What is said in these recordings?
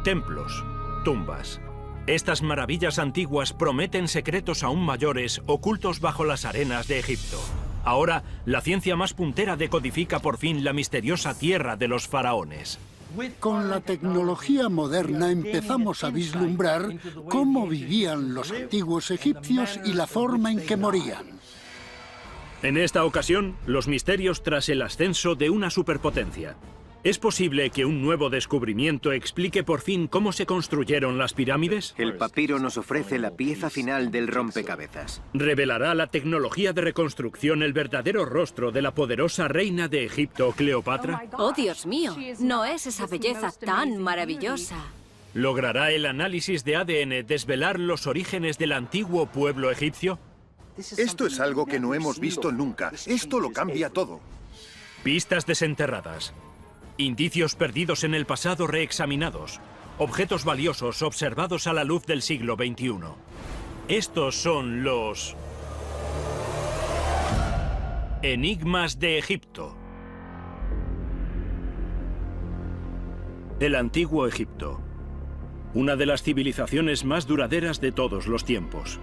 Templos, tumbas. Estas maravillas antiguas prometen secretos aún mayores ocultos bajo las arenas de Egipto. Ahora, la ciencia más puntera decodifica por fin la misteriosa tierra de los faraones. Con la tecnología moderna empezamos a vislumbrar cómo vivían los antiguos egipcios y la forma en que morían. En esta ocasión, los misterios tras el ascenso de una superpotencia. ¿Es posible que un nuevo descubrimiento explique por fin cómo se construyeron las pirámides? El papiro nos ofrece la pieza final del rompecabezas. ¿Revelará la tecnología de reconstrucción el verdadero rostro de la poderosa reina de Egipto, Cleopatra? ¡Oh, Dios mío! No es esa belleza tan maravillosa. ¿Logrará el análisis de ADN desvelar los orígenes del antiguo pueblo egipcio? Esto es algo que no hemos visto nunca. Esto lo cambia todo. Pistas desenterradas. Indicios perdidos en el pasado reexaminados. Objetos valiosos observados a la luz del siglo XXI. Estos son los... enigmas de Egipto. El antiguo Egipto. Una de las civilizaciones más duraderas de todos los tiempos.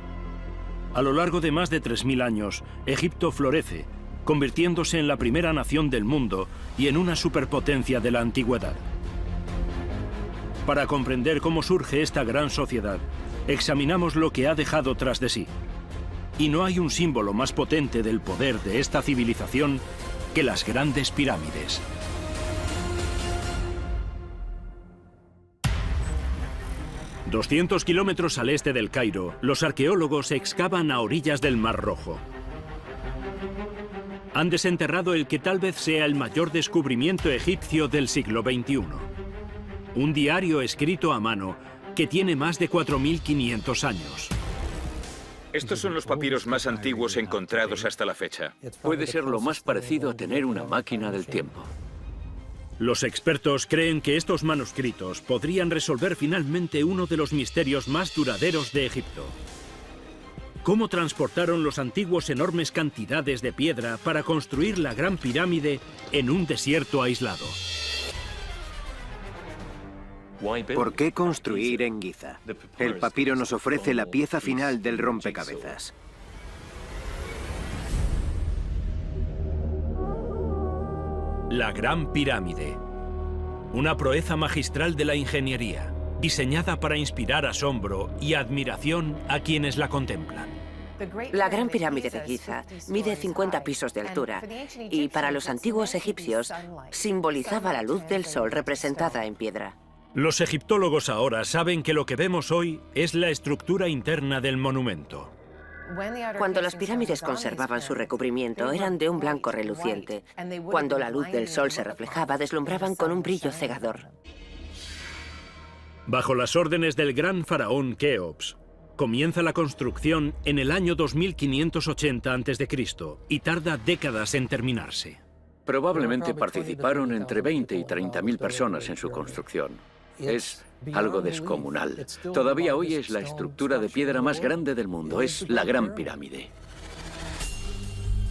A lo largo de más de 3000 años, Egipto florece, convirtiéndose en la primera nación del mundo y en una superpotencia de la antigüedad. Para comprender cómo surge esta gran sociedad, examinamos lo que ha dejado tras de sí. Y no hay un símbolo más potente del poder de esta civilización que las grandes pirámides. ...200 kilómetros al este del Cairo, los arqueólogos excavan a orillas del Mar Rojo. Han desenterrado el que tal vez sea el mayor descubrimiento egipcio del siglo XXI. Un diario escrito a mano que tiene más de 4500 años. Estos son los papiros más antiguos encontrados hasta la fecha. Puede ser lo más parecido a tener una máquina del tiempo. Los expertos creen que estos manuscritos podrían resolver finalmente uno de los misterios más duraderos de Egipto. ¿Cómo transportaron los antiguos enormes cantidades de piedra para construir la Gran Pirámide en un desierto aislado? ¿Por qué construir en Giza? El papiro nos ofrece la pieza final del rompecabezas. La Gran Pirámide. Una proeza magistral de la ingeniería, diseñada para inspirar asombro y admiración a quienes la contemplan. La Gran Pirámide de Giza mide 50 pisos de altura y para los antiguos egipcios simbolizaba la luz del sol representada en piedra. Los egiptólogos ahora saben que lo que vemos hoy es la estructura interna del monumento. Cuando las pirámides conservaban su recubrimiento, eran de un blanco reluciente. Cuando la luz del sol se reflejaba, deslumbraban con un brillo cegador. Bajo las órdenes del gran faraón Keops, comienza la construcción en el año 2580 a.C. y tarda décadas en terminarse. Probablemente participaron entre 20 y 30.000 personas en su construcción. Es algo descomunal. Todavía hoy es la estructura de piedra más grande del mundo. Es la Gran Pirámide.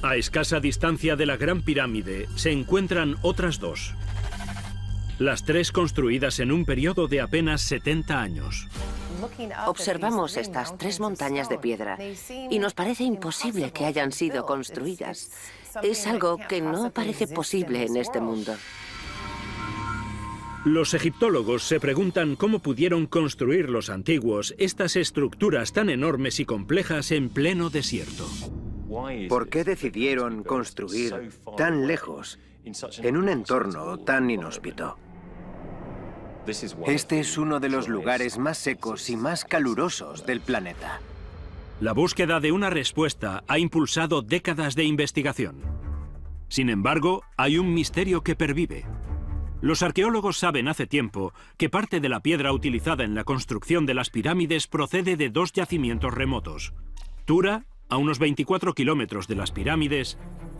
A escasa distancia de la Gran Pirámide se encuentran otras dos. Las tres construidas en un periodo de apenas 70 años. Observamos estas tres montañas de piedra y nos parece imposible que hayan sido construidas. Es algo que no parece posible en este mundo. Los egiptólogos se preguntan cómo pudieron construir los antiguos estas estructuras tan enormes y complejas en pleno desierto. ¿Por qué decidieron construir tan lejos, en un entorno tan inhóspito? Este es uno de los lugares más secos y más calurosos del planeta. La búsqueda de una respuesta ha impulsado décadas de investigación. Sin embargo, hay un misterio que pervive. Los arqueólogos saben hace tiempo que parte de la piedra utilizada en la construcción de las pirámides procede de dos yacimientos remotos: Tura, a unos 24 kilómetros de las pirámides,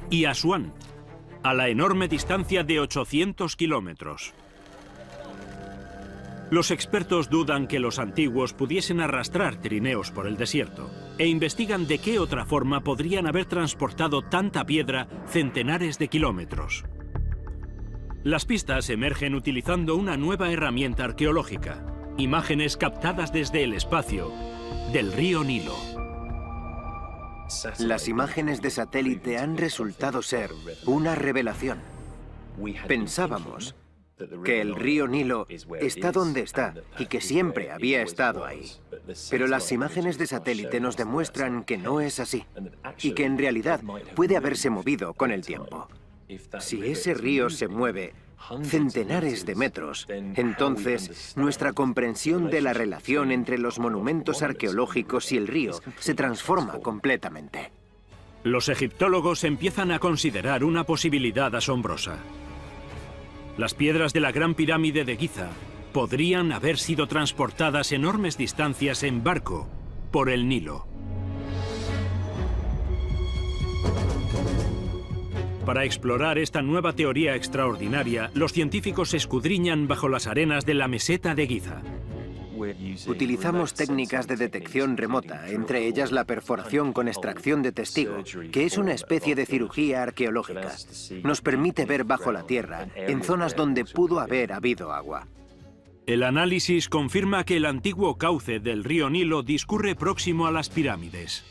y Asuán, a la enorme distancia de 800 kilómetros. Los expertos dudan que los antiguos pudiesen arrastrar trineos por el desierto e investigan de qué otra forma podrían haber transportado tanta piedra centenares de kilómetros. Las pistas emergen utilizando una nueva herramienta arqueológica, Imágenes captadas desde el espacio del río Nilo. Las imágenes de satélite han resultado ser una revelación. Pensábamos que el río Nilo está donde está y que siempre había estado ahí. Pero las imágenes de satélite nos demuestran que no es así y que en realidad puede haberse movido con el tiempo. Si ese río se mueve centenares de metros, entonces nuestra comprensión de la relación entre los monumentos arqueológicos y el río se transforma completamente. Los egiptólogos empiezan a considerar una posibilidad asombrosa. Las piedras de la Gran Pirámide de Giza podrían haber sido transportadas enormes distancias en barco por el Nilo. Para explorar esta nueva teoría extraordinaria, los científicos escudriñan bajo las arenas de la meseta de Giza. Utilizamos técnicas de detección remota, entre ellas la perforación con extracción de testigo, que es una especie de cirugía arqueológica. Nos permite ver bajo la tierra, en zonas donde pudo haber habido agua. El análisis confirma que el antiguo cauce del río Nilo discurre próximo a las pirámides.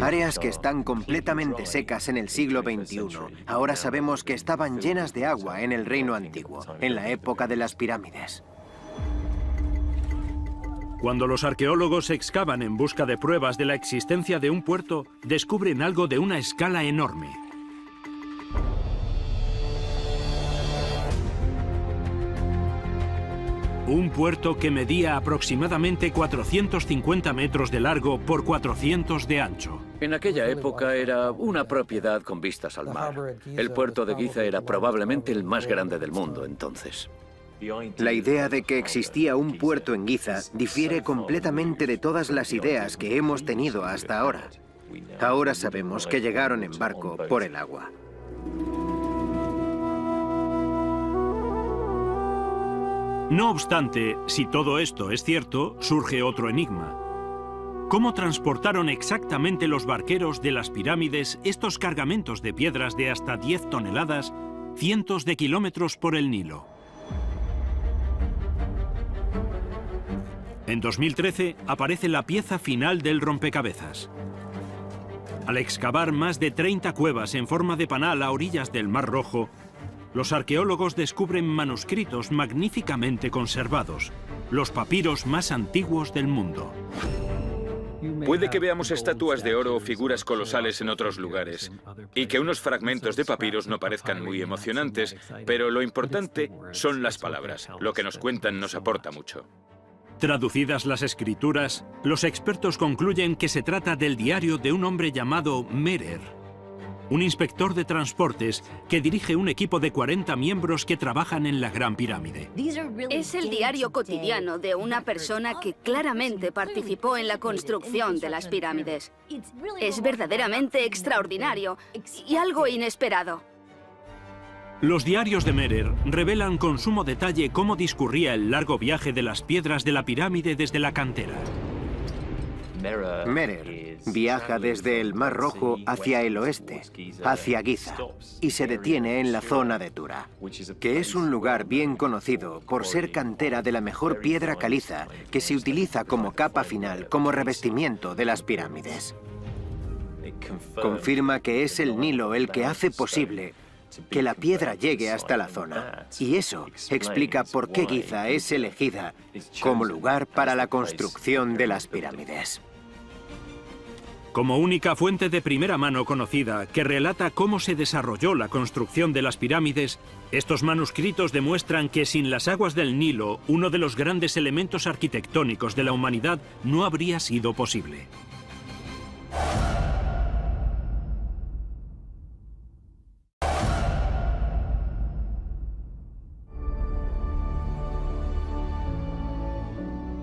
Áreas que están completamente secas en el siglo XXI, ahora sabemos que estaban llenas de agua en el Reino Antiguo, en la época de las pirámides. Cuando los arqueólogos excavan en busca de pruebas de la existencia de un puerto, descubren algo de una escala enorme. Un puerto que medía aproximadamente 450 metros de largo por 400 de ancho. En aquella época era una propiedad con vistas al mar. El puerto de Giza era probablemente el más grande del mundo entonces. La idea de que existía un puerto en Giza difiere completamente de todas las ideas que hemos tenido hasta ahora. Ahora sabemos que llegaron en barco por el agua. No obstante, si todo esto es cierto, surge otro enigma. ¿Cómo transportaron exactamente los barqueros de las pirámides estos cargamentos de piedras de hasta 10 toneladas, cientos de kilómetros por el Nilo? En 2013 aparece la pieza final del rompecabezas. Al excavar más de 30 cuevas en forma de panal a orillas del Mar Rojo, los arqueólogos descubren manuscritos magníficamente conservados, los papiros más antiguos del mundo. Puede que veamos estatuas de oro o figuras colosales en otros lugares, y que unos fragmentos de papiros no parezcan muy emocionantes, pero lo importante son las palabras. Lo que nos cuentan nos aporta mucho. Traducidas las escrituras, los expertos concluyen que se trata del diario de un hombre llamado Merer, un inspector de transportes que dirige un equipo de 40 miembros que trabajan en la Gran Pirámide. Es el diario cotidiano de una persona que claramente participó en la construcción de las pirámides. Es verdaderamente extraordinario y algo inesperado. Los diarios de Merer revelan con sumo detalle cómo discurría el largo viaje de las piedras de la pirámide desde la cantera. Merer viaja desde el Mar Rojo hacia el oeste, hacia Giza, y se detiene en la zona de Tura, que es un lugar bien conocido por ser cantera de la mejor piedra caliza que se utiliza como capa final, como revestimiento de las pirámides. Confirma que es el Nilo el que hace posible que la piedra llegue hasta la zona, y eso explica por qué Giza es elegida como lugar para la construcción de las pirámides. Como única fuente de primera mano conocida que relata cómo se desarrolló la construcción de las pirámides, estos manuscritos demuestran que sin las aguas del Nilo, uno de los grandes elementos arquitectónicos de la humanidad no habría sido posible.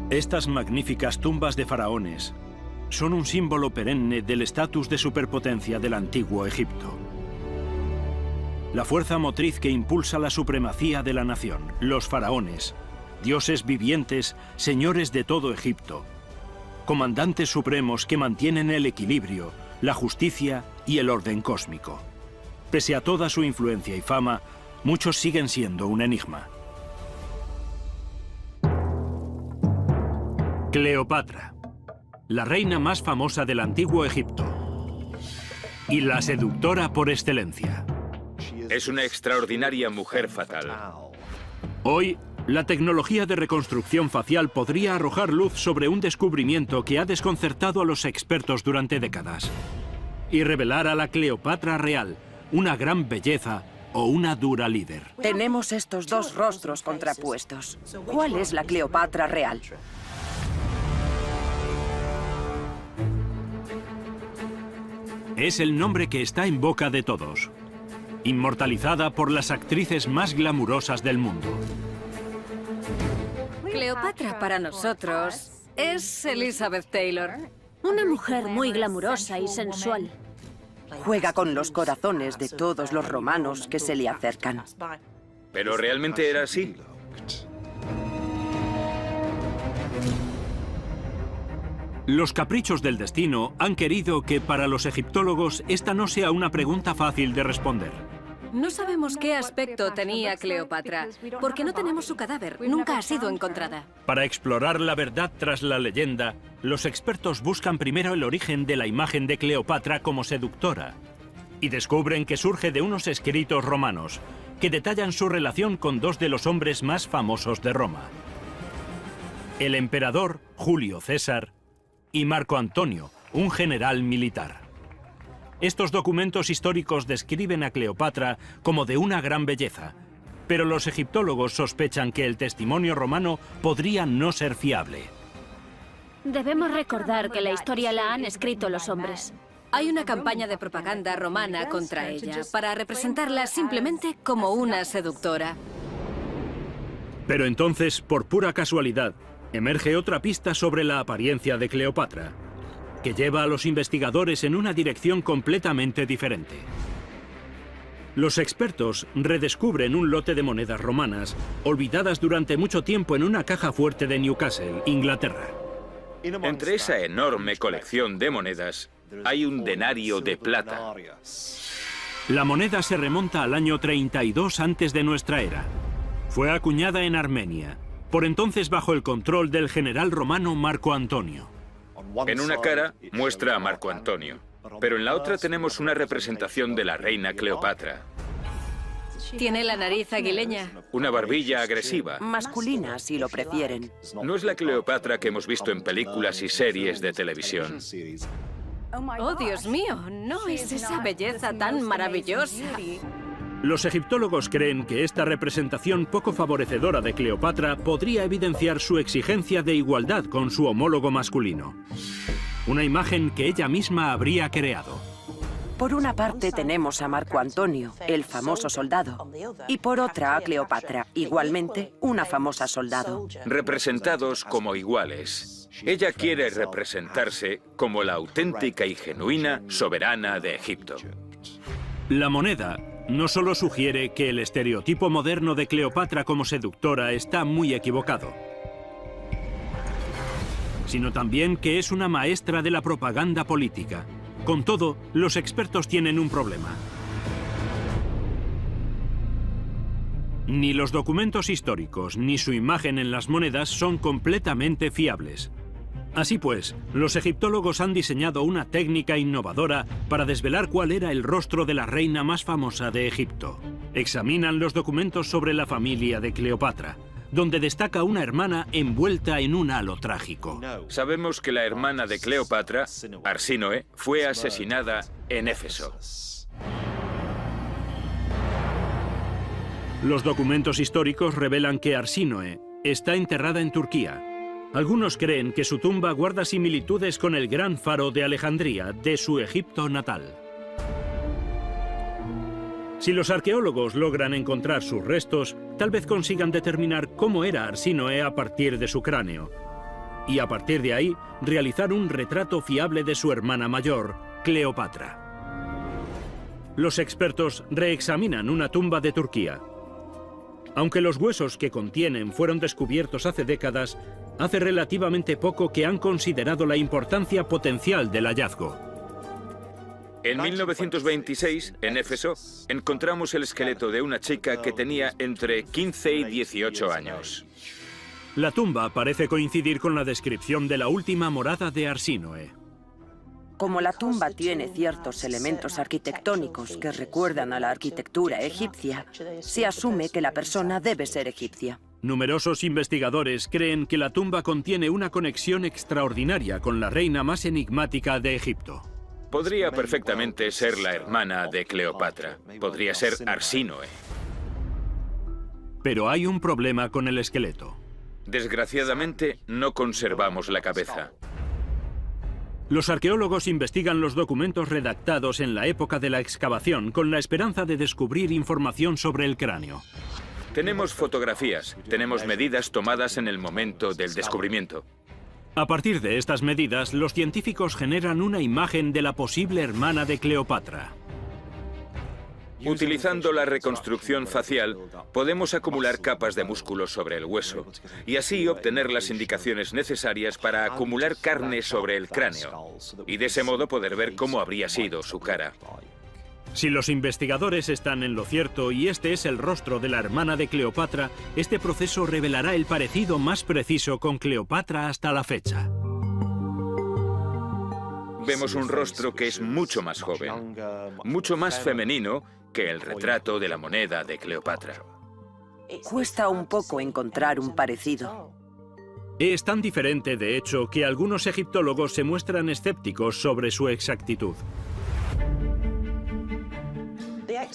Estas magníficas tumbas de faraones son un símbolo perenne del estatus de superpotencia del antiguo Egipto. La fuerza motriz que impulsa la supremacía de la nación, los faraones, dioses vivientes, señores de todo Egipto, comandantes supremos que mantienen el equilibrio, la justicia y el orden cósmico. Pese a toda su influencia y fama, muchos siguen siendo un enigma. Cleopatra, la reina más famosa del antiguo Egipto y la seductora por excelencia. Es una extraordinaria mujer fatal. Hoy, la tecnología de reconstrucción facial podría arrojar luz sobre un descubrimiento que ha desconcertado a los expertos durante décadas y revelar a la Cleopatra real, una gran belleza o una dura líder. Tenemos estos dos rostros contrapuestos. ¿Cuál es la Cleopatra real? Es el nombre que está en boca de todos, inmortalizada por las actrices más glamurosas del mundo. Cleopatra para nosotros es Elizabeth Taylor. Una mujer muy glamurosa y sensual. Juega con los corazones de todos los romanos que se le acercan. ¿Pero realmente era así? Los caprichos del destino han querido que para los egiptólogos esta no sea una pregunta fácil de responder. No sabemos qué aspecto tenía Cleopatra, porque no tenemos su cadáver. Nunca ha sido encontrada. Para explorar la verdad tras la leyenda, los expertos buscan primero el origen de la imagen de Cleopatra como seductora y descubren que surge de unos escritos romanos que detallan su relación con dos de los hombres más famosos de Roma: el emperador Julio César y Marco Antonio, un general militar. Estos documentos históricos describen a Cleopatra como de una gran belleza, pero los egiptólogos sospechan que el testimonio romano podría no ser fiable. Debemos recordar que la historia la han escrito los hombres. Hay una campaña de propaganda romana contra ella, para representarla simplemente como una seductora. Pero entonces, por pura casualidad, emerge otra pista sobre la apariencia de Cleopatra, que lleva a los investigadores en una dirección completamente diferente. Los expertos redescubren un lote de monedas romanas, olvidadas durante mucho tiempo en una caja fuerte de Newcastle, Inglaterra. Entre esa enorme colección de monedas hay un denario de plata. La moneda se remonta al año 32 antes de nuestra era. Fue acuñada en Armenia, por entonces bajo el control del general romano Marco Antonio. En una cara muestra a Marco Antonio, pero en la otra tenemos una representación de la reina Cleopatra. Tiene la nariz aguileña. Una barbilla agresiva. Masculina, si lo prefieren. No es la Cleopatra que hemos visto en películas y series de televisión. Oh, Dios mío, no es esa belleza tan maravillosa. Los egiptólogos creen que esta representación poco favorecedora de Cleopatra podría evidenciar su exigencia de igualdad con su homólogo masculino. Una imagen que ella misma habría creado. Por una parte tenemos a Marco Antonio, el famoso soldado, y por otra a Cleopatra, igualmente una famosa soldado. Representados como iguales. Ella quiere representarse como la auténtica y genuina soberana de Egipto. La moneda no solo sugiere que el estereotipo moderno de Cleopatra como seductora está muy equivocado, sino también que es una maestra de la propaganda política. Con todo, los expertos tienen un problema. Ni los documentos históricos ni su imagen en las monedas son completamente fiables. Así pues, los egiptólogos han diseñado una técnica innovadora para desvelar cuál era el rostro de la reina más famosa de Egipto. Examinan los documentos sobre la familia de Cleopatra, donde destaca una hermana envuelta en un halo trágico. Sabemos que la hermana de Cleopatra, Arsínoe, fue asesinada en Éfeso. Los documentos históricos revelan que Arsínoe está enterrada en Turquía. Algunos creen que su tumba guarda similitudes con el gran faro de Alejandría, de su Egipto natal. Si los arqueólogos logran encontrar sus restos, tal vez consigan determinar cómo era Arsínoe a partir de su cráneo. Y a partir de ahí, realizar un retrato fiable de su hermana mayor, Cleopatra. Los expertos reexaminan una tumba de Turquía. Aunque los huesos que contienen fueron descubiertos hace décadas, hace relativamente poco que han considerado la importancia potencial del hallazgo. En 1926, en Éfeso, encontramos el esqueleto de una chica que tenía entre 15 y 18 años. La tumba parece coincidir con la descripción de la última morada de Arsínoe. Como la tumba tiene ciertos elementos arquitectónicos que recuerdan a la arquitectura egipcia, se asume que la persona debe ser egipcia. Numerosos investigadores creen que la tumba contiene una conexión extraordinaria con la reina más enigmática de Egipto. Podría perfectamente ser la hermana de Cleopatra. Podría ser Arsínoe. Pero hay un problema con el esqueleto. Desgraciadamente, no conservamos la cabeza. Los arqueólogos investigan los documentos redactados en la época de la excavación con la esperanza de descubrir información sobre el cráneo. Tenemos fotografías, tenemos medidas tomadas en el momento del descubrimiento. A partir de estas medidas, los científicos generan una imagen de la posible hermana de Cleopatra. Utilizando la reconstrucción facial, podemos acumular capas de músculo sobre el hueso y así obtener las indicaciones necesarias para acumular carne sobre el cráneo y de ese modo poder ver cómo habría sido su cara. Si los investigadores están en lo cierto y este es el rostro de la hermana de Cleopatra, este proceso revelará el parecido más preciso con Cleopatra hasta la fecha. Vemos un rostro que es mucho más joven, mucho más femenino que el retrato de la moneda de Cleopatra. Cuesta un poco encontrar un parecido. Es tan diferente, de hecho, que algunos egiptólogos se muestran escépticos sobre su exactitud.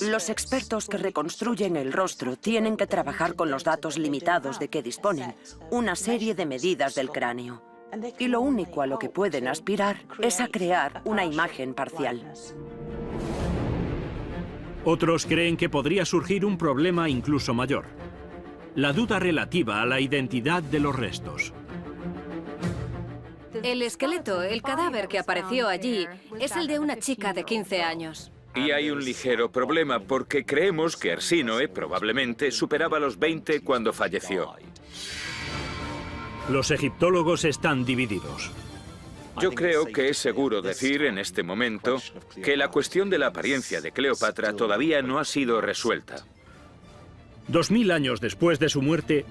Los expertos que reconstruyen el rostro tienen que trabajar con los datos limitados de que disponen, una serie de medidas del cráneo. Y lo único a lo que pueden aspirar es a crear una imagen parcial. Otros creen que podría surgir un problema incluso mayor: la duda relativa a la identidad de los restos. El esqueleto, el cadáver que apareció allí, es el de una chica de 15 años. Y hay un ligero problema porque creemos que Arsínoe probablemente superaba los 20 cuando falleció. Los egiptólogos están divididos. Yo creo que es seguro decir en este momento que la cuestión de la apariencia de Cleopatra todavía no ha sido resuelta. 2000 años después de su muerte,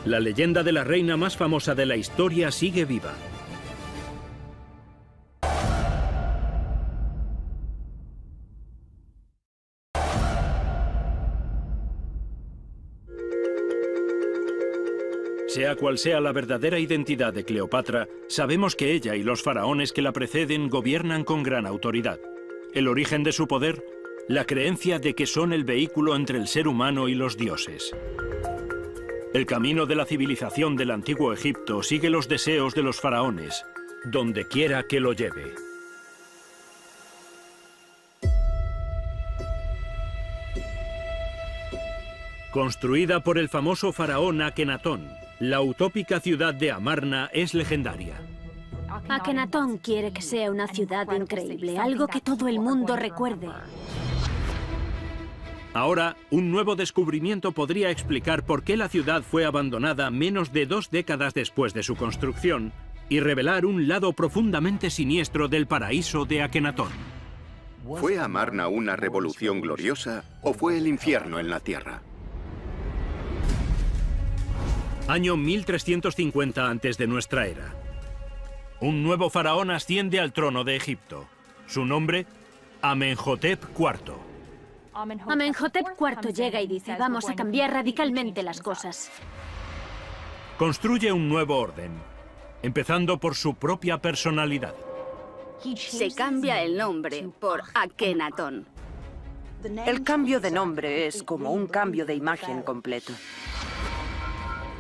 la leyenda de la reina más famosa de la historia sigue viva. Sea cual sea la verdadera identidad de Cleopatra, sabemos que ella y los faraones que la preceden gobiernan con gran autoridad. El origen de su poder, la creencia de que son el vehículo entre el ser humano y los dioses. El camino de la civilización del antiguo Egipto sigue los deseos de los faraones, donde quiera que lo lleve. Construida por el famoso faraón Akenatón, la utópica ciudad de Amarna es legendaria. Akenatón quiere que sea una ciudad increíble, algo que todo el mundo recuerde. Ahora, un nuevo descubrimiento podría explicar por qué la ciudad fue abandonada menos de 2 décadas después de su construcción y revelar un lado profundamente siniestro del paraíso de Akenatón. ¿Fue Amarna una revolución gloriosa o fue el infierno en la tierra? Año 1350 antes de nuestra era. Un nuevo faraón asciende al trono de Egipto. Su nombre, Amenhotep IV. Amenhotep IV llega y dice: vamos a cambiar radicalmente las cosas. Construye un nuevo orden, empezando por su propia personalidad. Se cambia el nombre por Akenatón. El cambio de nombre es como un cambio de imagen completo.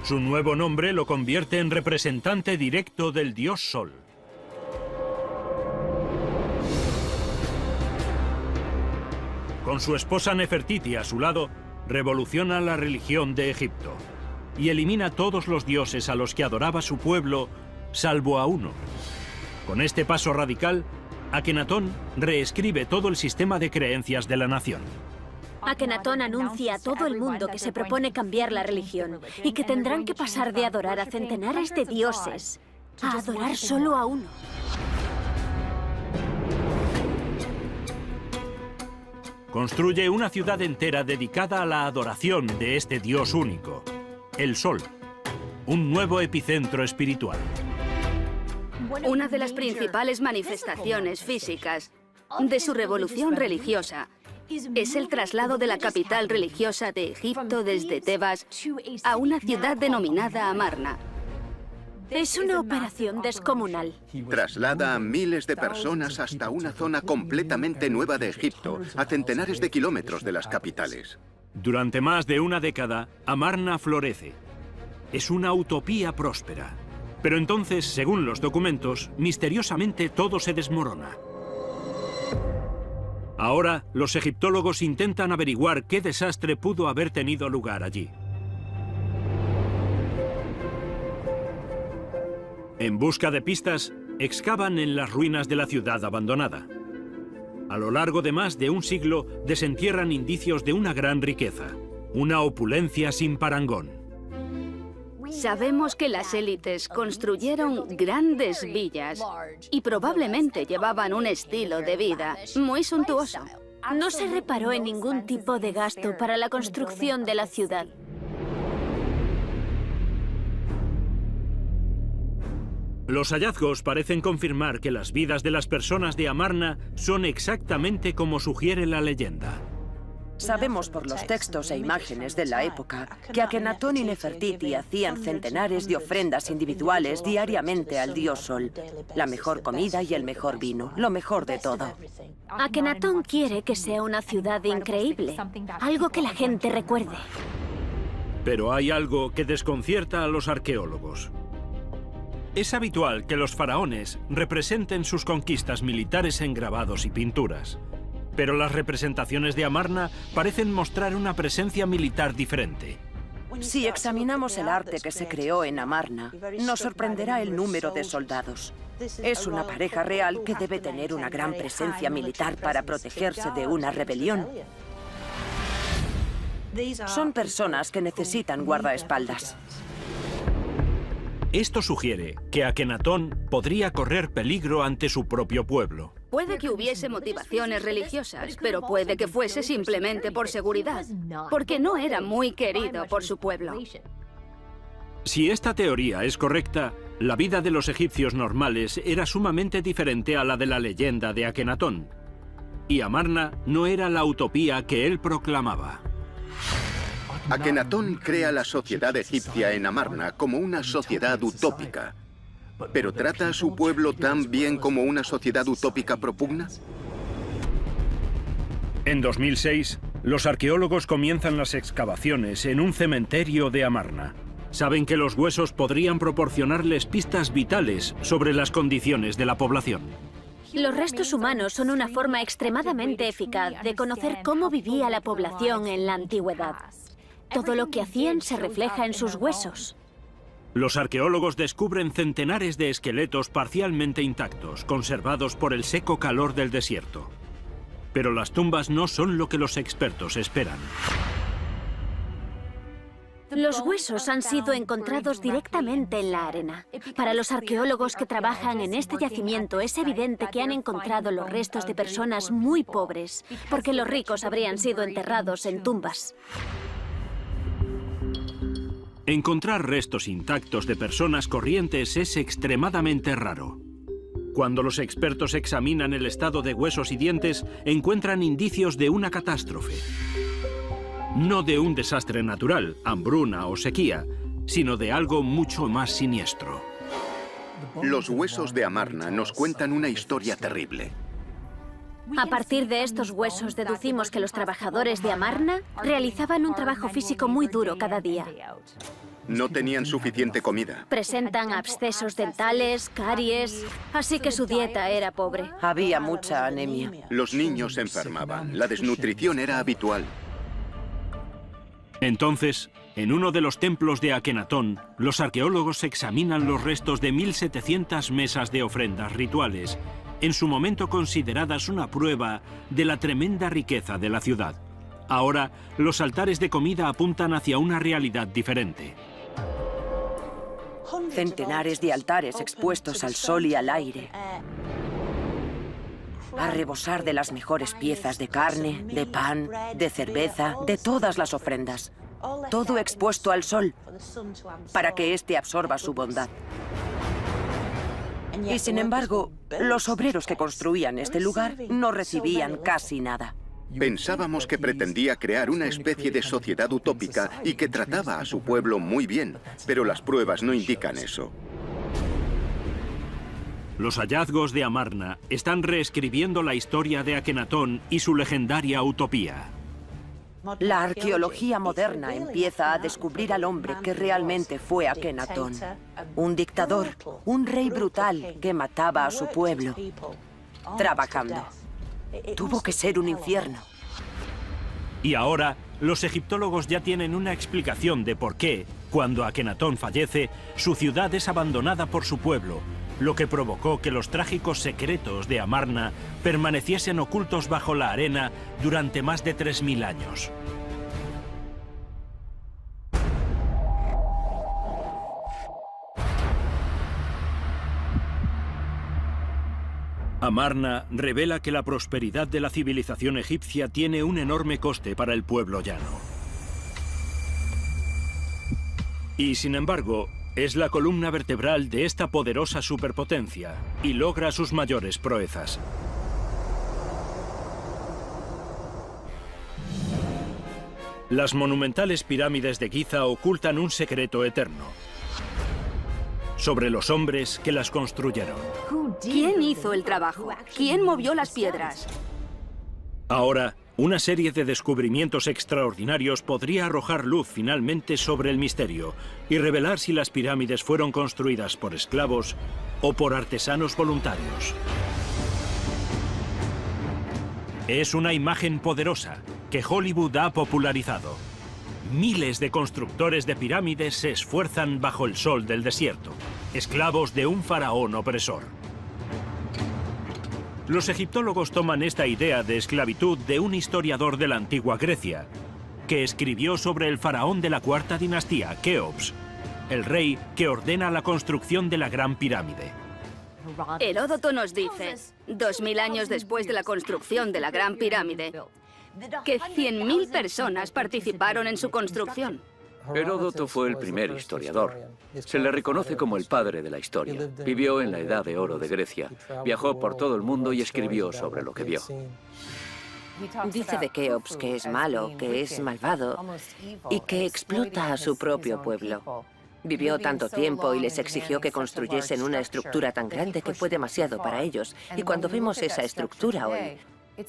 Su nuevo nombre lo convierte en representante directo del dios Sol. Con su esposa Nefertiti a su lado, revoluciona la religión de Egipto y elimina todos los dioses a los que adoraba su pueblo, salvo a uno. Con este paso radical, Akenatón reescribe todo el sistema de creencias de la nación. Akenatón anuncia a todo el mundo que se propone cambiar la religión y que tendrán que pasar de adorar a centenares de dioses a adorar solo a uno. Construye una ciudad entera dedicada a la adoración de este dios único, el Sol. un nuevo epicentro espiritual. Una de las principales manifestaciones físicas de su revolución religiosa es el traslado de la capital religiosa de Egipto desde Tebas a una ciudad denominada Amarna. Es una operación descomunal. Traslada a miles de personas hasta una zona completamente nueva de Egipto, a centenares de kilómetros de las capitales. Durante más de una década, Amarna florece. Es una utopía próspera. Pero entonces, según los documentos, misteriosamente todo se desmorona. Ahora, los egiptólogos intentan averiguar qué desastre pudo haber tenido lugar allí. En busca de pistas, excavan en las ruinas de la ciudad abandonada. A lo largo de más de un siglo, desentierran indicios de una gran riqueza, una opulencia sin parangón. Sabemos que las élites construyeron grandes villas y probablemente llevaban un estilo de vida muy suntuoso. No se reparó en ningún tipo de gasto para la construcción de la ciudad. Los hallazgos parecen confirmar que las vidas de las personas de Amarna son exactamente como sugiere la leyenda. Sabemos por los textos e imágenes de la época que Akenatón y Nefertiti hacían centenares de ofrendas individuales diariamente al dios Sol. La mejor comida y el mejor vino, lo mejor de todo. Akenatón quiere que sea una ciudad increíble, algo que la gente recuerde. Pero hay algo que desconcierta a los arqueólogos. Es habitual que los faraones representen sus conquistas militares en grabados y pinturas. Pero las representaciones de Amarna parecen mostrar una presencia militar diferente. Si examinamos el arte que se creó en Amarna, nos sorprenderá el número de soldados. Es una pareja real que debe tener una gran presencia militar para protegerse de una rebelión. Son personas que necesitan guardaespaldas. Esto sugiere que Akenatón podría correr peligro ante su propio pueblo. Puede que hubiese motivaciones religiosas, pero puede que fuese simplemente por seguridad, porque no era muy querido por su pueblo. Si esta teoría es correcta, la vida de los egipcios normales era sumamente diferente a la de la leyenda de Akenatón. Y Amarna no era la utopía que él proclamaba. Akenatón crea la sociedad egipcia en Amarna como una sociedad utópica. ¿Pero trata a su pueblo tan bien como una sociedad utópica propugna? En 2006, los arqueólogos comienzan las excavaciones en un cementerio de Amarna. Saben que los huesos podrían proporcionarles pistas vitales sobre las condiciones de la población. Los restos humanos son una forma extremadamente eficaz de conocer cómo vivía la población en la antigüedad. Todo lo que hacían se refleja en sus huesos. Los arqueólogos descubren centenares de esqueletos parcialmente intactos, conservados por el seco calor del desierto. Pero las tumbas no son lo que los expertos esperan. Los huesos han sido encontrados directamente en la arena. Para los arqueólogos que trabajan en este yacimiento es evidente que han encontrado los restos de personas muy pobres, porque los ricos habrían sido enterrados en tumbas. Encontrar restos intactos de personas corrientes es extremadamente raro. Cuando los expertos examinan el estado de huesos y dientes, encuentran indicios de una catástrofe. No de un desastre natural, hambruna o sequía, sino de algo mucho más siniestro. Los huesos de Amarna nos cuentan una historia terrible. A partir de estos huesos deducimos que los trabajadores de Amarna realizaban un trabajo físico muy duro cada día. No tenían suficiente comida. Presentan abscesos dentales, caries, así que su dieta era pobre. Había mucha anemia. Los niños se enfermaban. La desnutrición era habitual. Entonces, en uno de los templos de Akenatón, los arqueólogos examinan los restos de 1.700 mesas de ofrendas rituales, en su momento consideradas una prueba de la tremenda riqueza de la ciudad. Ahora, los altares de comida apuntan hacia una realidad diferente. Centenares de altares expuestos al sol y al aire, a rebosar de las mejores piezas de carne, de pan, de cerveza, de todas las ofrendas. todo expuesto al sol, para que éste absorba su bondad. Y sin embargo, los obreros que construían este lugar no recibían casi nada. Pensábamos que pretendía crear una especie de sociedad utópica y que trataba a su pueblo muy bien, pero las pruebas no indican eso. Los hallazgos de Amarna están reescribiendo la historia de Akenatón y su legendaria utopía. La arqueología moderna empieza a descubrir al hombre que realmente fue Akenatón. Un dictador, un rey brutal que mataba a su pueblo, trabajando. Tuvo que ser un infierno. Y ahora, los egiptólogos ya tienen una explicación de por qué, cuando Akenatón fallece, su ciudad es abandonada por su pueblo, lo que provocó que los trágicos secretos de Amarna permaneciesen ocultos bajo la arena durante más de 3000 años. Amarna revela que la prosperidad de la civilización egipcia tiene un enorme coste para el pueblo llano. Y sin embargo, es la columna vertebral de esta poderosa superpotencia y logra sus mayores proezas. Las monumentales pirámides de Giza ocultan un secreto eterno sobre los hombres que las construyeron. ¿Quién hizo el trabajo? ¿Quién movió las piedras? Ahora, una serie de descubrimientos extraordinarios podría arrojar luz finalmente sobre el misterio y revelar si las pirámides fueron construidas por esclavos o por artesanos voluntarios. Es una imagen poderosa que Hollywood ha popularizado. Miles de constructores de pirámides se esfuerzan bajo el sol del desierto, esclavos de un faraón opresor. Los egiptólogos toman esta idea de esclavitud de un historiador de la antigua Grecia, que escribió sobre el faraón de la cuarta dinastía, Keops, el rey que ordena la construcción de la Gran Pirámide. Heródoto nos dice, 2000 años después de la construcción de la Gran Pirámide, que 100.000 personas participaron en su construcción. Heródoto fue el primer historiador. Se le reconoce como el padre de la historia. Vivió en la Edad de Oro de Grecia, viajó por todo el mundo y escribió sobre lo que vio. Dice de Keops que es malo, que es malvado y que explota a su propio pueblo. Vivió tanto tiempo y les exigió que construyesen una estructura tan grande que fue demasiado para ellos. Y cuando vemos esa estructura hoy,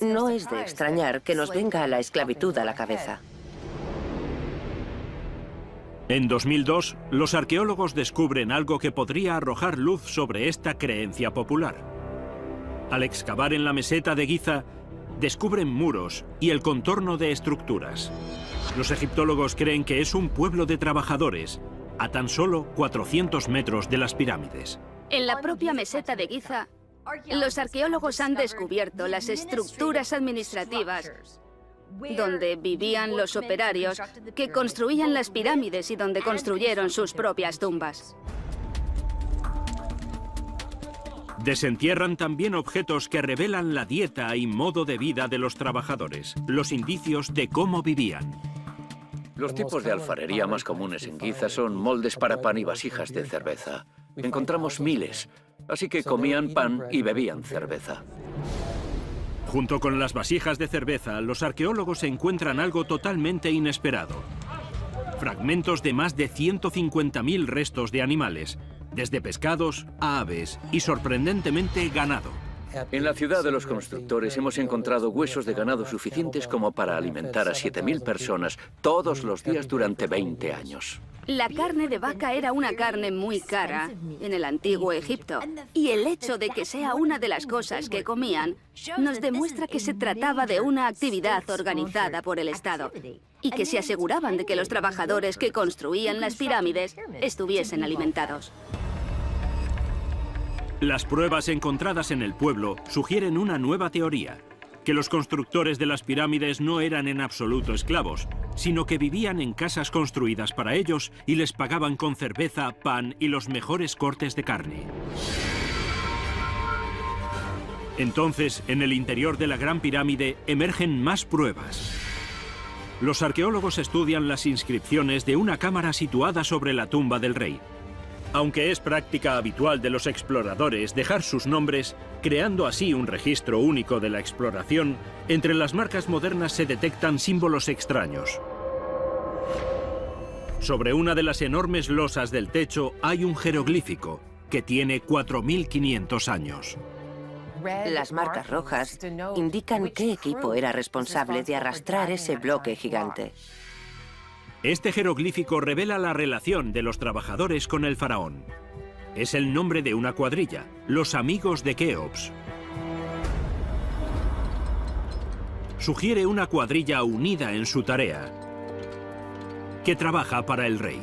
no es de extrañar que nos venga la esclavitud a la cabeza. En 2002, los arqueólogos descubren algo que podría arrojar luz sobre esta creencia popular. Al excavar en la meseta de Giza, descubren muros y el contorno de estructuras. Los egiptólogos creen que es un pueblo de trabajadores, a tan solo 400 metros de las pirámides. En la propia meseta de Giza, los arqueólogos han descubierto las estructuras administrativas donde vivían los operarios que construían las pirámides y donde construyeron sus propias tumbas. Desentierran también objetos que revelan la dieta y modo de vida de los trabajadores, los indicios de cómo vivían. Los tipos de alfarería más comunes en Giza son moldes para pan y vasijas de cerveza. Encontramos miles, así que comían pan y bebían cerveza. Junto con las vasijas de cerveza, los arqueólogos encuentran algo totalmente inesperado. Fragmentos de más de 150.000 restos de animales, desde pescados a aves y, sorprendentemente, ganado. En la ciudad de los constructores hemos encontrado huesos de ganado suficientes como para alimentar a 7.000 personas todos los días durante 20 años. La carne de vaca era una carne muy cara en el antiguo Egipto. Y el hecho de que sea una de las cosas que comían nos demuestra que se trataba de una actividad organizada por el Estado y que se aseguraban de que los trabajadores que construían las pirámides estuviesen alimentados. Las pruebas encontradas en el pueblo sugieren una nueva teoría, que los constructores de las pirámides no eran en absoluto esclavos, sino que vivían en casas construidas para ellos y les pagaban con cerveza, pan y los mejores cortes de carne. Entonces, en el interior de la Gran Pirámide emergen más pruebas. Los arqueólogos estudian las inscripciones de una cámara situada sobre la tumba del rey. Aunque es práctica habitual de los exploradores dejar sus nombres, creando así un registro único de la exploración, entre las marcas modernas se detectan símbolos extraños. Sobre una de las enormes losas del techo hay un jeroglífico que tiene 4.500 años. Las marcas rojas indican qué equipo era responsable de arrastrar ese bloque gigante. Este jeroglífico revela la relación de los trabajadores con el faraón. Es el nombre de una cuadrilla, los amigos de Keops. Sugiere una cuadrilla unida en su tarea, que trabaja para el rey.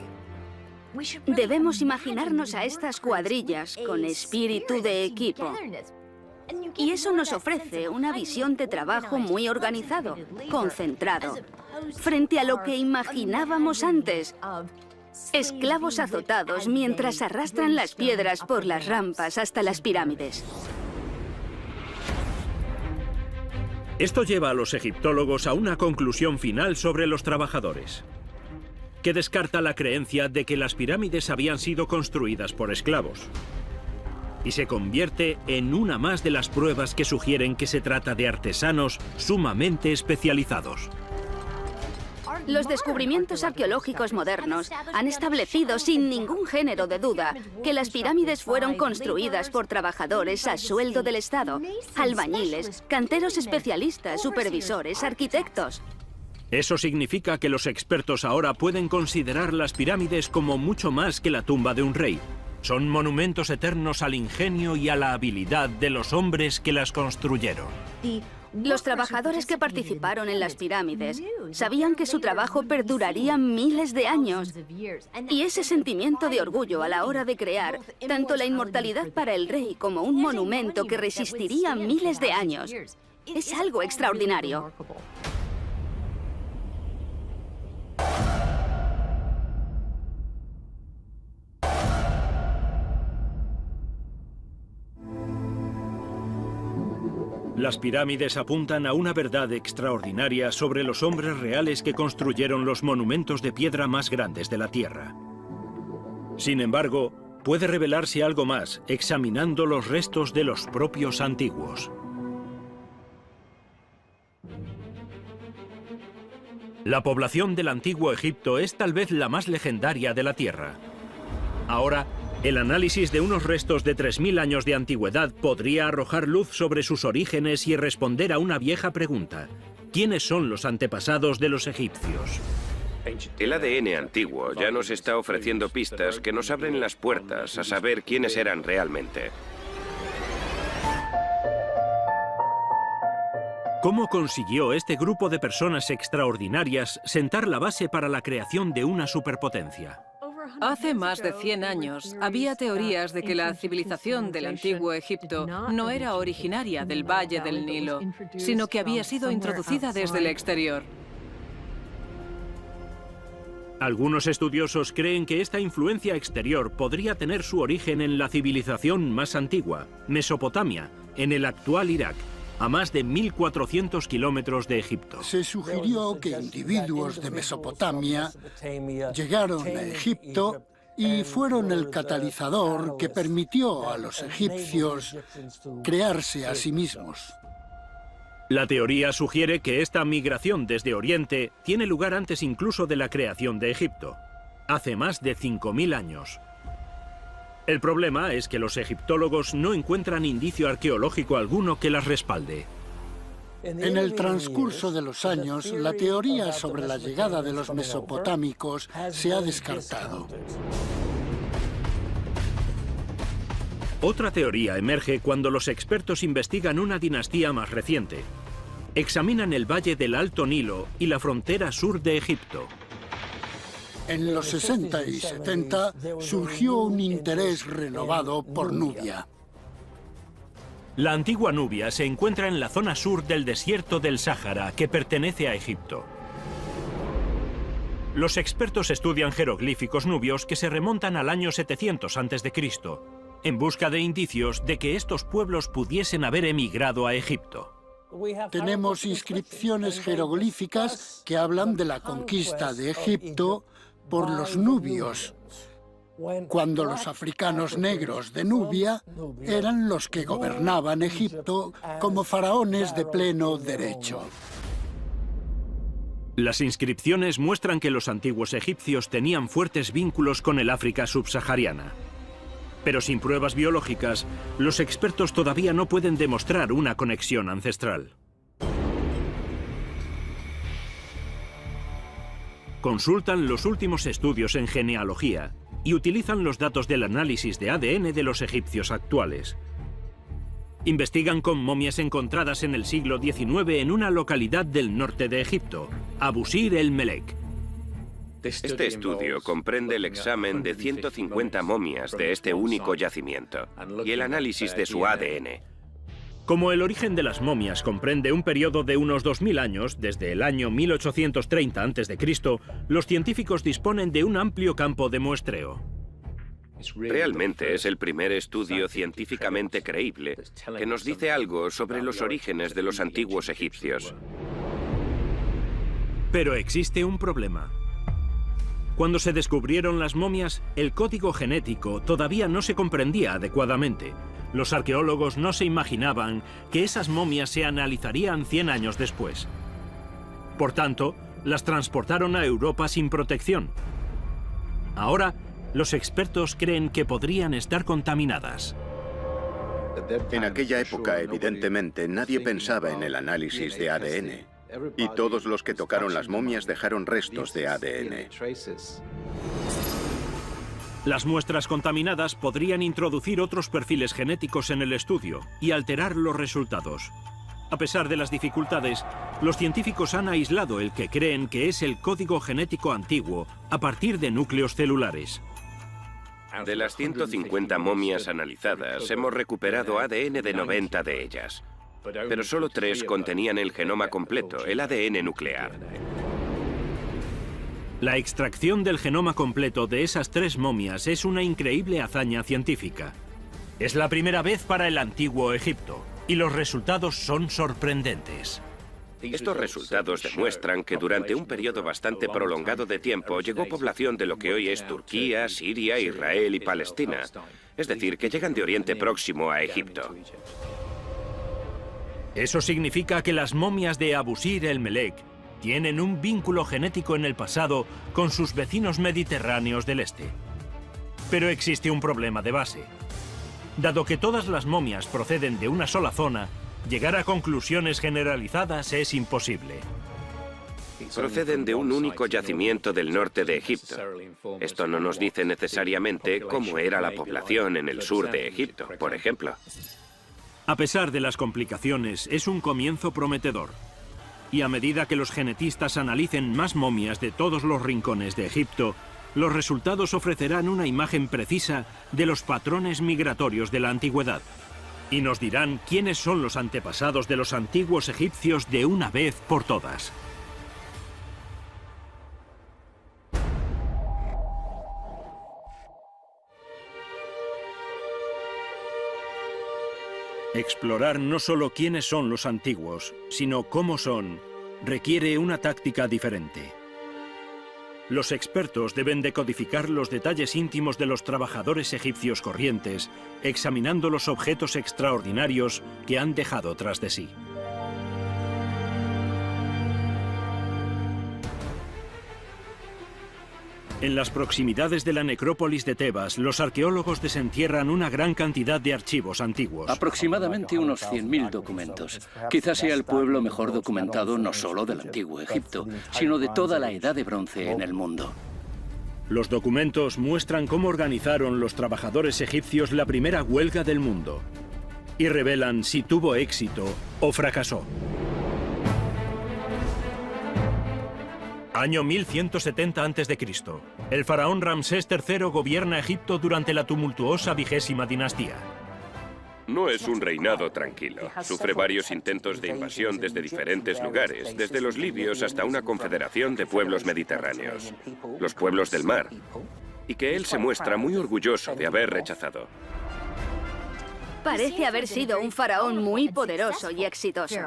Debemos imaginarnos a estas cuadrillas con espíritu de equipo. Y eso nos ofrece una visión de trabajo muy organizado, concentrado, frente a lo que imaginábamos antes. Esclavos azotados mientras arrastran las piedras por las rampas hasta las pirámides. Esto lleva a los egiptólogos a una conclusión final sobre los trabajadores, que descarta la creencia de que las pirámides habían sido construidas por esclavos, y se convierte en una más de las pruebas que sugieren que se trata de artesanos sumamente especializados. Los descubrimientos arqueológicos modernos han establecido sin ningún género de duda que las pirámides fueron construidas por trabajadores a sueldo del Estado, albañiles, canteros especialistas, supervisores, arquitectos. Eso significa que los expertos ahora pueden considerar las pirámides como mucho más que la tumba de un rey. Son monumentos eternos al ingenio y a la habilidad de los hombres que las construyeron. Los trabajadores que participaron en las pirámides sabían que su trabajo perduraría miles de años. Y ese sentimiento de orgullo a la hora de crear tanto la inmortalidad para el rey como un monumento que resistiría miles de años es algo extraordinario. Las pirámides apuntan a una verdad extraordinaria sobre los hombres reales que construyeron los monumentos de piedra más grandes de la Tierra. Sin embargo, puede revelarse algo más examinando los restos de los propios antiguos. La población del antiguo Egipto es tal vez la más legendaria de la Tierra. Ahora, el análisis de unos restos de 3.000 años de antigüedad podría arrojar luz sobre sus orígenes y responder a una vieja pregunta. ¿Quiénes son los antepasados de los egipcios? El ADN antiguo ya nos está ofreciendo pistas que nos abren las puertas a saber quiénes eran realmente. ¿Cómo consiguió este grupo de personas extraordinarias sentar la base para la creación de una superpotencia? Hace más de 100 años había teorías de que la civilización del antiguo Egipto no era originaria del Valle del Nilo, sino que había sido introducida desde el exterior. Algunos estudiosos creen que esta influencia exterior podría tener su origen en la civilización más antigua, Mesopotamia, en el actual Irak, a más de 1.400 kilómetros de Egipto. Se sugirió que individuos de Mesopotamia llegaron a Egipto y fueron el catalizador que permitió a los egipcios crearse a sí mismos. La teoría sugiere que esta migración desde Oriente tiene lugar antes incluso de la creación de Egipto, hace más de 5.000 años. El problema es que los egiptólogos no encuentran indicio arqueológico alguno que las respalde. En el transcurso de los años, la teoría sobre la llegada de los mesopotámicos se ha descartado. Otra teoría emerge cuando los expertos investigan una dinastía más reciente. Examinan el valle del Alto Nilo y la frontera sur de Egipto. En los 60 y 70 surgió un interés renovado por Nubia. La antigua Nubia se encuentra en la zona sur del desierto del Sáhara, que pertenece a Egipto. Los expertos estudian jeroglíficos nubios que se remontan al año 700 a.C., en busca de indicios de que estos pueblos pudiesen haber emigrado a Egipto. Tenemos inscripciones jeroglíficas que hablan de la conquista de Egipto por los nubios, cuando los africanos negros de Nubia eran los que gobernaban Egipto como faraones de pleno derecho. Las inscripciones muestran que los antiguos egipcios tenían fuertes vínculos con el África subsahariana. Pero sin pruebas biológicas, los expertos todavía no pueden demostrar una conexión ancestral. Consultan los últimos estudios en genealogía y utilizan los datos del análisis de ADN de los egipcios actuales. Investigan con momias encontradas en el siglo XIX en una localidad del norte de Egipto, Abusir el-Melek. Este estudio comprende el examen de 150 momias de este único yacimiento y el análisis de su ADN. Como el origen de las momias comprende un periodo de unos 2000 años, desde el año 1830 a.C., los científicos disponen de un amplio campo de muestreo. Realmente es el primer estudio científicamente creíble que nos dice algo sobre los orígenes de los antiguos egipcios. Pero existe un problema. Cuando se descubrieron las momias, el código genético todavía no se comprendía adecuadamente. Los arqueólogos no se imaginaban que esas momias se analizarían 100 años después. Por tanto, las transportaron a Europa sin protección. Ahora, los expertos creen que podrían estar contaminadas. En aquella época, evidentemente, nadie pensaba en el análisis de ADN. Y todos los que tocaron las momias dejaron restos de ADN. Las muestras contaminadas podrían introducir otros perfiles genéticos en el estudio y alterar los resultados. A pesar de las dificultades, los científicos han aislado el que creen que es el código genético antiguo a partir de núcleos celulares. De las 150 momias analizadas, hemos recuperado ADN de 90 de ellas. Pero solo 3 contenían el genoma completo, el ADN nuclear. La extracción del genoma completo de esas 3 momias es una increíble hazaña científica. Es la primera vez para el antiguo Egipto, y los resultados son sorprendentes. Estos resultados demuestran que durante un periodo bastante prolongado de tiempo llegó población de lo que hoy es Turquía, Siria, Israel y Palestina. Es decir, que llegan de Oriente Próximo a Egipto. Eso significa que las momias de Abusir el-Melek tienen un vínculo genético en el pasado con sus vecinos mediterráneos del este. Pero existe un problema de base. Dado que todas las momias proceden de una sola zona, llegar a conclusiones generalizadas es imposible. Proceden de un único yacimiento del norte de Egipto. Esto no nos dice necesariamente cómo era la población en el sur de Egipto, por ejemplo. A pesar de las complicaciones, es un comienzo prometedor. Y a medida que los genetistas analicen más momias de todos los rincones de Egipto, los resultados ofrecerán una imagen precisa de los patrones migratorios de la antigüedad. Y nos dirán quiénes son los antepasados de los antiguos egipcios de una vez por todas. Explorar no solo quiénes son los antiguos, sino cómo son, requiere una táctica diferente. Los expertos deben decodificar los detalles íntimos de los trabajadores egipcios corrientes, examinando los objetos extraordinarios que han dejado tras de sí. En las proximidades de la necrópolis de Tebas, los arqueólogos desentierran una gran cantidad de archivos antiguos. Aproximadamente unos 100.000 documentos. Quizás sea el pueblo mejor documentado no solo del antiguo Egipto, sino de toda la edad de bronce en el mundo. Los documentos muestran cómo organizaron los trabajadores egipcios la primera huelga del mundo y revelan si tuvo éxito o fracasó. Año 1170 a.C. El faraón Ramsés III gobierna Egipto durante la tumultuosa 20ª dinastía. No es un reinado tranquilo. Sufre varios intentos de invasión desde diferentes lugares, desde los libios hasta una confederación de pueblos mediterráneos, los pueblos del mar, y que él se muestra muy orgulloso de haber rechazado. Parece haber sido un faraón muy poderoso y exitoso.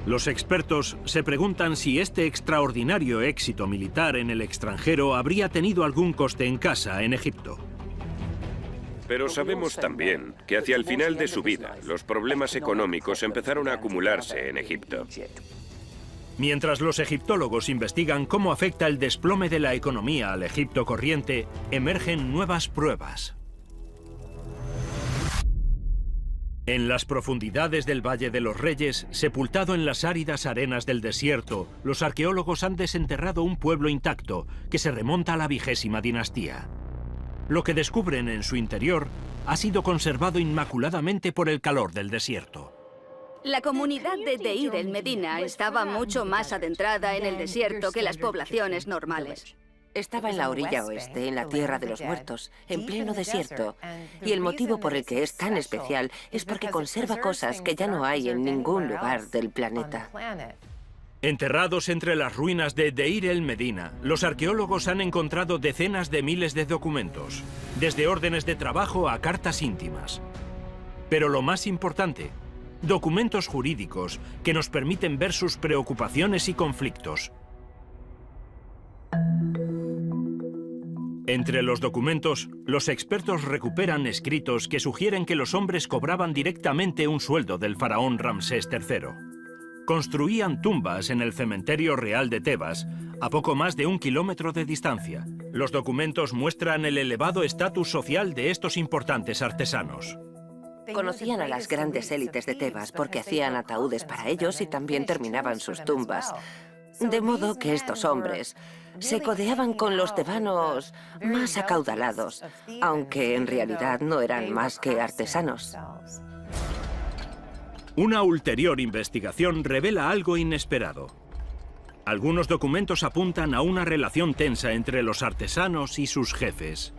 Los expertos se preguntan si este extraordinario éxito militar en el extranjero habría tenido algún coste en casa, en Egipto. Pero sabemos también que hacia el final de su vida, los problemas económicos empezaron a acumularse en Egipto. Mientras los egiptólogos investigan cómo afecta el desplome de la economía al Egipto corriente, emergen nuevas pruebas. En las profundidades del Valle de los Reyes, sepultado en las áridas arenas del desierto, los arqueólogos han desenterrado un pueblo intacto que se remonta a la 20ª dinastía. Lo que descubren en su interior ha sido conservado inmaculadamente por el calor del desierto. La comunidad de Deir el-Medina estaba mucho más adentrada en el desierto que las poblaciones normales. Estaba en la orilla oeste, en la Tierra de los Muertos, en pleno desierto. Y el motivo por el que es tan especial es porque conserva cosas que ya no hay en ningún lugar del planeta. Enterrados entre las ruinas de Deir el-Medina, los arqueólogos han encontrado decenas de miles de documentos, desde órdenes de trabajo a cartas íntimas. Pero lo más importante, documentos jurídicos que nos permiten ver sus preocupaciones y conflictos. Entre los documentos, los expertos recuperan escritos que sugieren que los hombres cobraban directamente un sueldo del faraón Ramsés III. Construían tumbas en el cementerio real de Tebas, a poco más de 1 kilómetro de distancia. Los documentos muestran el elevado estatus social de estos importantes artesanos. Conocían a las grandes élites de Tebas porque hacían ataúdes para ellos y también terminaban sus tumbas. De modo que estos hombres se codeaban con los tebanos más acaudalados, aunque en realidad no eran más que artesanos. Una ulterior investigación revela algo inesperado. Algunos documentos apuntan a una relación tensa entre los artesanos y sus jefes.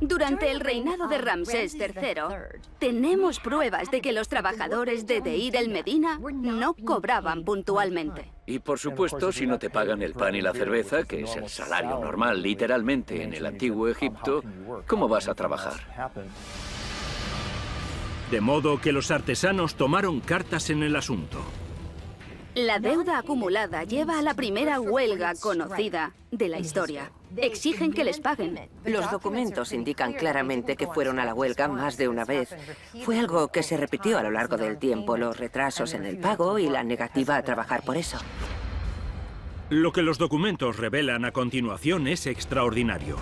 Durante el reinado de Ramsés III, tenemos pruebas de que los trabajadores de Deir el-Medina no cobraban puntualmente. Y por supuesto, si no te pagan el pan y la cerveza, que es el salario normal literalmente en el antiguo Egipto, ¿cómo vas a trabajar? De modo que los artesanos tomaron cartas en el asunto. La deuda acumulada lleva a la primera huelga conocida de la historia. Exigen que les paguen. Los documentos indican claramente que fueron a la huelga más de una vez. Fue algo que se repitió a lo largo del tiempo, los retrasos en el pago y la negativa a trabajar por eso. Lo que los documentos revelan a continuación es extraordinario.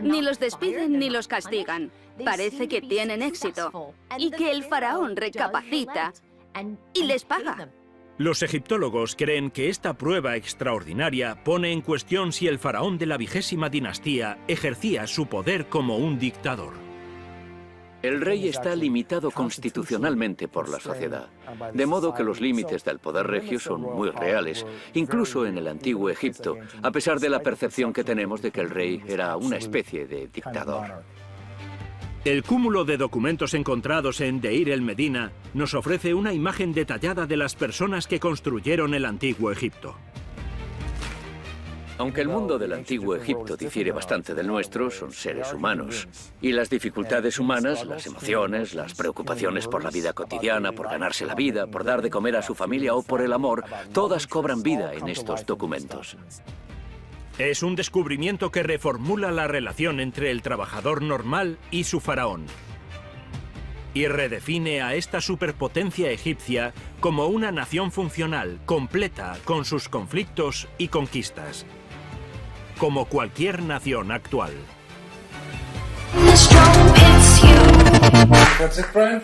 Ni los despiden ni los castigan. Parece que tienen éxito y que el faraón recapacita y les paga. Los egiptólogos creen que esta prueba extraordinaria pone en cuestión si el faraón de la 20ª dinastía ejercía su poder como un dictador. El rey está limitado constitucionalmente por la sociedad, de modo que los límites del poder regio son muy reales, incluso en el antiguo Egipto, a pesar de la percepción que tenemos de que el rey era una especie de dictador. El cúmulo de documentos encontrados en Deir el-Medina nos ofrece una imagen detallada de las personas que construyeron el antiguo Egipto. Aunque el mundo del antiguo Egipto difiere bastante del nuestro, son seres humanos. Y las dificultades humanas, las emociones, las preocupaciones por la vida cotidiana, por ganarse la vida, por dar de comer a su familia o por el amor, todas cobran vida en estos documentos. Es un descubrimiento que reformula la relación entre el trabajador normal y su faraón. Y redefine a esta superpotencia egipcia como una nación funcional, completa, con sus conflictos y conquistas. Como cualquier nación actual. That's it, Brian?